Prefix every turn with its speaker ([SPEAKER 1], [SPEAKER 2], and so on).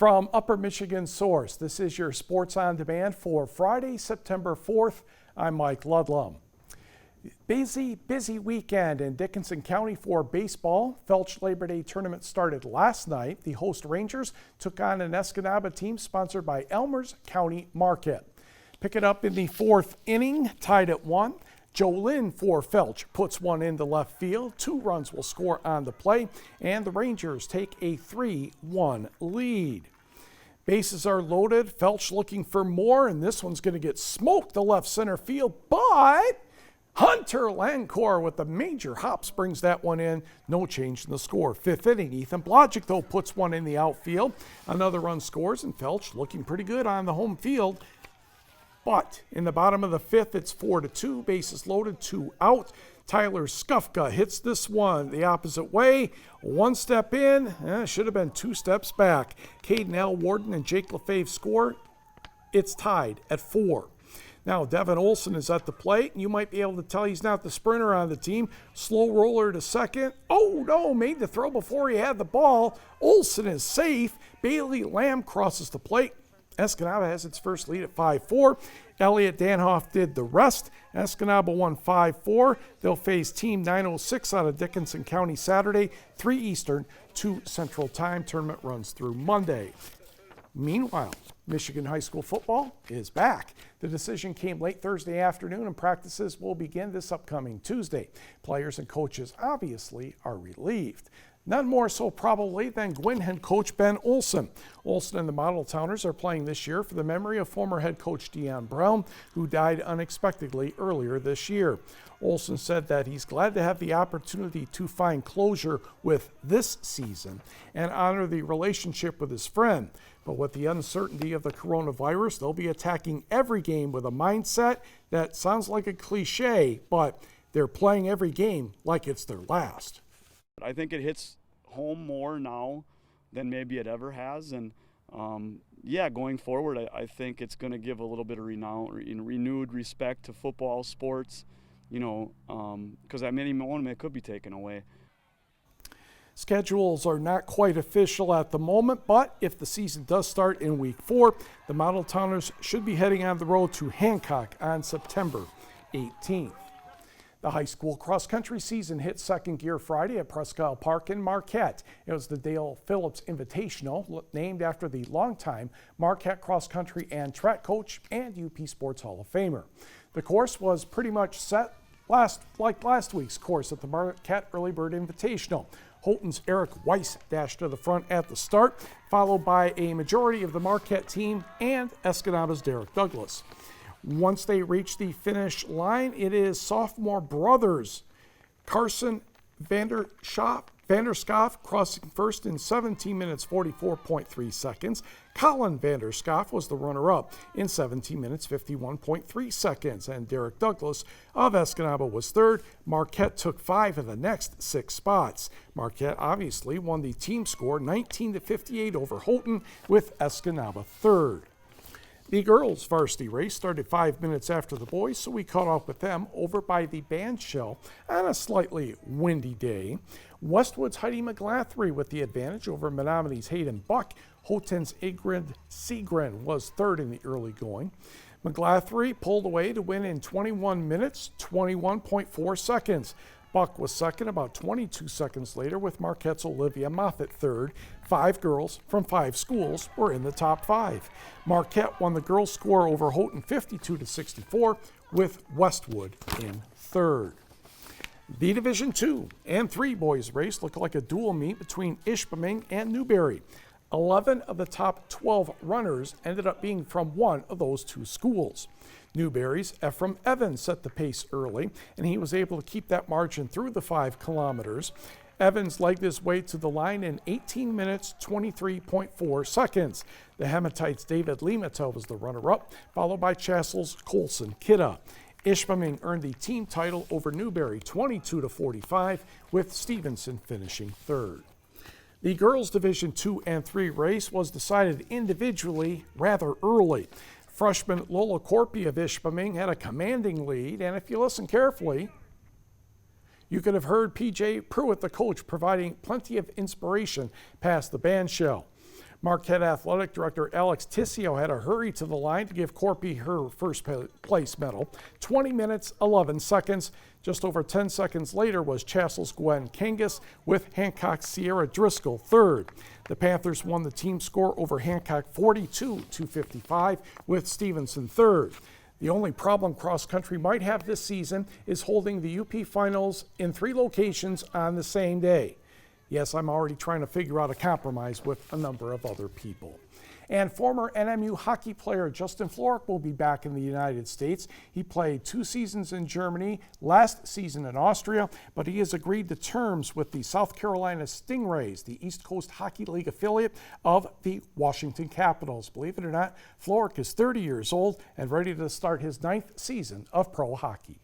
[SPEAKER 1] From Upper Michigan Source, this is your Sports on Demand for Friday, September 4th. I'm Mike Ludlum. Busy weekend in Dickinson County for baseball. Felch Labor Day tournament started last night. The host Rangers took on an Escanaba team sponsored by Elmers County Market. Pick it up in the fourth inning, tied at 1. Joe Lynn for Felch puts one into left field. 2 runs will score on the play, and the Rangers take a 3-1 lead. Bases are loaded. Felch looking for more, and this one's going to get smoked to left center field, but Hunter Lancour with the major hops brings that one in. No change in the score. 5th inning, Ethan Blodgett, though, puts one in the outfield. Another run scores, and Felch looking pretty good on the home field. But in the bottom of the 5th, it's 4-2. Bases loaded, 2 out. Tyler Skufka hits this one the opposite way. 1 step in, should have been 2 steps back. Caden L. Warden and Jake Lefebvre score. It's tied at 4. Now, Devin Olson is at the plate, and you might be able to tell he's not the sprinter on the team. Slow roller to second. Oh, no, made the throw before he had the ball. Olson is safe. Bailey Lamb crosses the plate. Escanaba has its first lead at 5-4. Elliot Danhoff did the rest. Escanaba won 5-4. They'll face Team 906 out of Dickinson County Saturday, 3 Eastern, 2 Central Time. Tournament runs through Monday. Meanwhile, Michigan high school football is back. The decision came late Thursday afternoon, and practices will begin this upcoming Tuesday. Players and coaches obviously are relieved. None more so probably than Gwynn head coach Ben Olson. Olson and the Model Towners are playing this year for the memory of former head coach Deion Brown, who died unexpectedly earlier this year. Olson said that he's glad to have the opportunity to find closure with this season and honor the relationship with his friend. But with the uncertainty of the coronavirus, they'll be attacking every game with a mindset that sounds like a cliche, but they're playing every game like it's their last.
[SPEAKER 2] I think it hits home more now than maybe it ever has, and going forward, I think it's going to give a little bit of renewed respect to football, sports, because at any moment it could be taken away.
[SPEAKER 1] Schedules are not quite official at the moment, but if the season does start in week 4, the Model Towners should be heading on the road to Hancock on September 18th. The high school cross-country season hit second gear Friday at Presque Isle Park in Marquette. It was the Dale Phillips Invitational, named after the longtime Marquette cross-country and track coach and UP Sports Hall of Famer. The course was pretty much set like last week's course at the Marquette Early Bird Invitational. Houghton's Eric Weiss dashed to the front at the start, followed by a majority of the Marquette team and Escanaba's Derek Douglas. Once they reach the finish line, it is sophomore brothers Carson Vanderschaaf crossing first in 17 minutes 44.3 seconds. Colin Vanderschaaf was the runner-up in 17 minutes 51.3 seconds, and Derek Douglas of Escanaba was third. Marquette took 5 of the next 6 spots. Marquette obviously won the team score 19-58 over Houghton, with Escanaba third. The girls' varsity race started 5 minutes after the boys, so we caught up with them over by the band shell on a slightly windy day. Westwood's Heidi McGlathry with the advantage over Menominee's Hayden Buck. Houghton's Ingrid Seagren was third in the early going. McGlathry pulled away to win in 21 minutes, 21.4 seconds. Buck was second about 22 seconds later, with Marquette's Olivia Moffett third. 5 girls from 5 schools were in the top 5. Marquette won the girls' score over Houghton 52-64, with Westwood in third. The Division II and III boys race looked like a dual meet between Ishpeming and Newberry. 11 of the top 12 runners ended up being from one of those 2 schools. Newberry's Ephraim Evans set the pace early, and he was able to keep that margin through the 5 kilometers. Evans legged his way to the line in 18 minutes, 23.4 seconds. The Hematites' David Limata was the runner-up, followed by Chassel's Colson Kidda. Ishpeming earned the team title over Newberry 22-45, with Stevenson finishing third. The girls' Division II and III race was decided individually rather early. Freshman Lola Corpy of Ishpeming had a commanding lead, and if you listen carefully, you could have heard P.J. Pruitt, the coach, providing plenty of inspiration past the band shell. Marquette Athletic Director Alex Tissio had to hurry to the line to give Corpy her first place medal. 20 minutes, 11 seconds. Just over 10 seconds later was Chasel's Gwen Kangas with Hancock's Sierra Driscoll third. The Panthers won the team score over Hancock 42-55 with Stevenson third. The only problem cross country might have this season is holding the UP finals in 3 locations on the same day. Yes, I'm already trying to figure out a compromise with a number of other people. And former NMU hockey player Justin Florek will be back in the United States. He played 2 seasons in Germany, last season in Austria, but he has agreed to terms with the South Carolina Stingrays, the East Coast Hockey League affiliate of the Washington Capitals. Believe it or not, Florek is 30 years old and ready to start his 9th season of pro hockey.